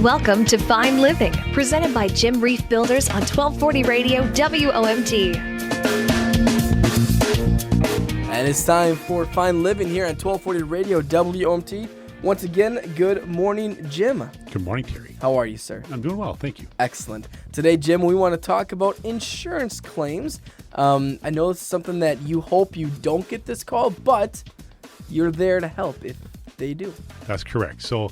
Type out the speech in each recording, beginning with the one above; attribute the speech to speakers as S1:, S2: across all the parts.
S1: Welcome to Fine Living, presented by Jim Reif Builders on 1240 Radio WOMT.
S2: And it's time for Fine Living here on 1240 Radio WOMT. Once again, good morning, Jim.
S3: Good morning, Terry.
S2: How are you, sir?
S3: I'm doing well, thank you.
S2: Excellent. Today, Jim, we want to talk about insurance claims. I know it's something that you hope you don't get this call, but you're there to help if they do.
S3: That's correct. So,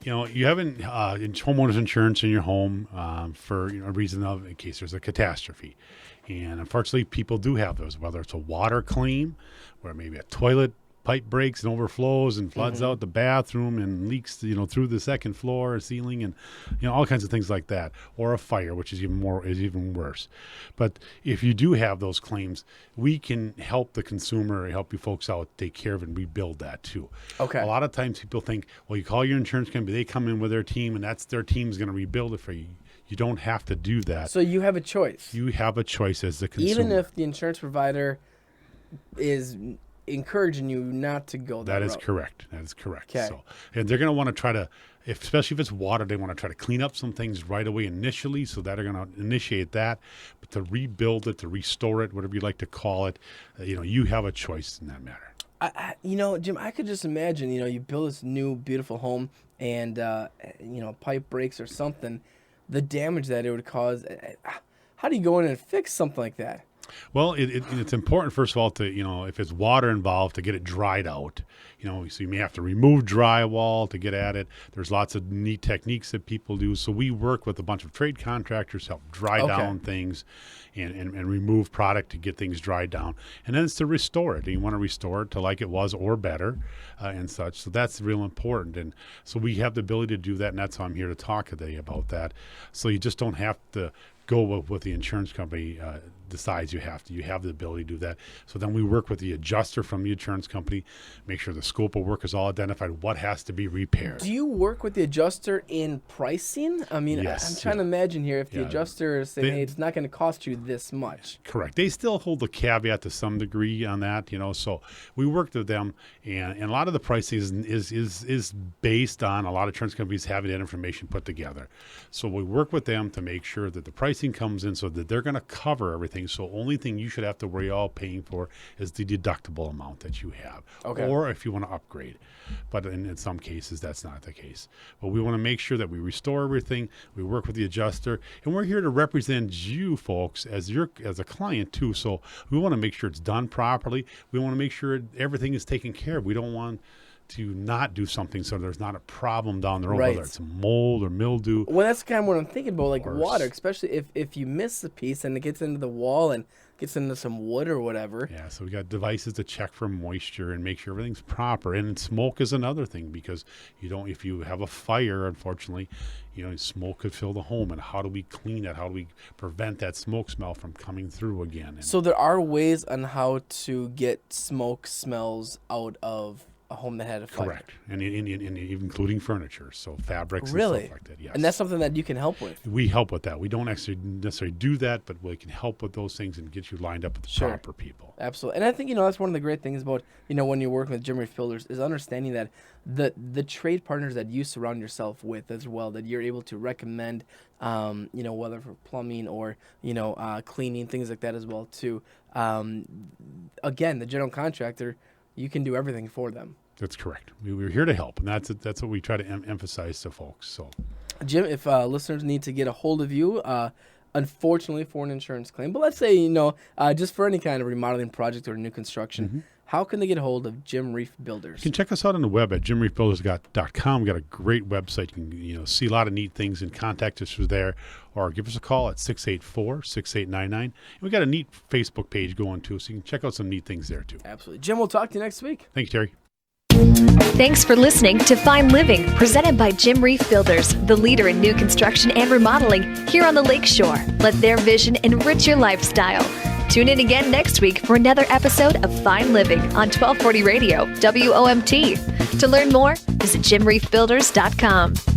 S3: you have homeowners insurance in your home for a reason of in case there's a catastrophe. And unfortunately, people do have those, whether it's a water claim, where maybe a toilet pipe breaks and overflows and floods out the bathroom and leaks, through the second floor or ceiling and, all kinds of things like that, or a fire, which is even worse. But if you do have those claims, we can help the consumer, help you folks out, take care of it and rebuild that too.
S2: Okay.
S3: A lot of times people think, well, you call your insurance company, they come in with their team and that's their team's going to rebuild it for you. You don't have to do that.
S2: So you have a choice.
S3: You have a choice as the consumer.
S2: Even if the insurance provider is encouraging you not to go that route.
S3: That is correct.
S2: Okay.
S3: So, and they're going to want to try to, especially if it's water, they want to try to clean up some things right away initially, so that are going to initiate that. But to rebuild it, to restore it, whatever you like to call it, you have a choice in that matter.
S2: Jim, I could just imagine, you build this new, beautiful home and, a pipe breaks or something, the damage that it would cause. How do you go in and fix something like that?
S3: Well, it's important, first of all, to, if it's water involved, to get it dried out. So you may have to remove drywall to get at it. There's lots of neat techniques that people do. So we work with a bunch of trade contractors to help dry down things and remove product to get things dried down. And then it's to restore it. And you want to restore it to like it was or better and such. So that's real important. And so we have the ability to do that, and that's why I'm here to talk today about that. So you just don't have to go with what the insurance company decides you have to. You have the ability to do that. So then we work with the adjuster from the insurance company, make sure the scope of work is all identified, what has to be repaired.
S2: Do you work with the adjuster in pricing? I mean,
S3: yes,
S2: I'm trying to imagine here if the adjuster is saying, hey, it's not going to cost you this much.
S3: Correct. They still hold the caveat to some degree on that, so we worked with them, and a lot of the pricing is based on a lot of insurance companies having that information put together. So we work with them to make sure that the pricing comes in so that they're going to cover everything. So only thing you should have to worry about paying for is the deductible amount that you have, or if you want to upgrade. But in some cases, that's not the case. But we want to make sure that we restore everything. We work with the adjuster, and we're here to represent you folks as a client too. So we want to make sure it's done properly. We want to make sure everything is taken care of. We don't want to not do something so there's not a problem down the road, whether it's mold or mildew.
S2: Well, that's kind of what I'm thinking about, like water, especially if you miss a piece and it gets into the wall and gets into some wood or whatever.
S3: Yeah, so we got devices to check for moisture and make sure everything's proper. And smoke is another thing, because if you have a fire, unfortunately, smoke could fill the home. And how do we clean it? How do we prevent that smoke smell from coming through again?
S2: So there are ways on how to get smoke smells out of a home that had a fire.
S3: Correct. And including furniture, so fabrics and stuff like that. Yes.
S2: And that's something that you can help with.
S3: We help with that. We don't necessarily do that, but we can help with those things and get you lined up with the proper people.
S2: Absolutely. And I think, that's one of the great things about, when you're working with Jim Reif Builders is understanding that the trade partners that you surround yourself with as well, that you're able to recommend, whether for plumbing or, cleaning, things like that as well too. Again, the general contractor, you can do everything for them.
S3: That's correct. We're here to help, and that's what we try to emphasize to folks. So,
S2: Jim, if listeners need to get a hold of you, unfortunately for an insurance claim, but let's say, just for any kind of remodeling project or new construction, how can they get a hold of Jim Reif Builders?
S3: You can check us out on the web at jimreifbuilders.com. We've got a great website. You can see a lot of neat things and contact us through there, or give us a call at 684-6899. And we got a neat Facebook page going too, so you can check out some neat things there too.
S2: Absolutely. Jim, we'll talk to you next week.
S3: Thanks, Terry.
S1: Thanks for listening to Fine Living, presented by Jim Reif Builders, the leader in new construction and remodeling here on the Lakeshore. Let their vision enrich your lifestyle. Tune in again next week for another episode of Fine Living on 1240 Radio WOMT. To learn more, visit jimreifbuilders.com.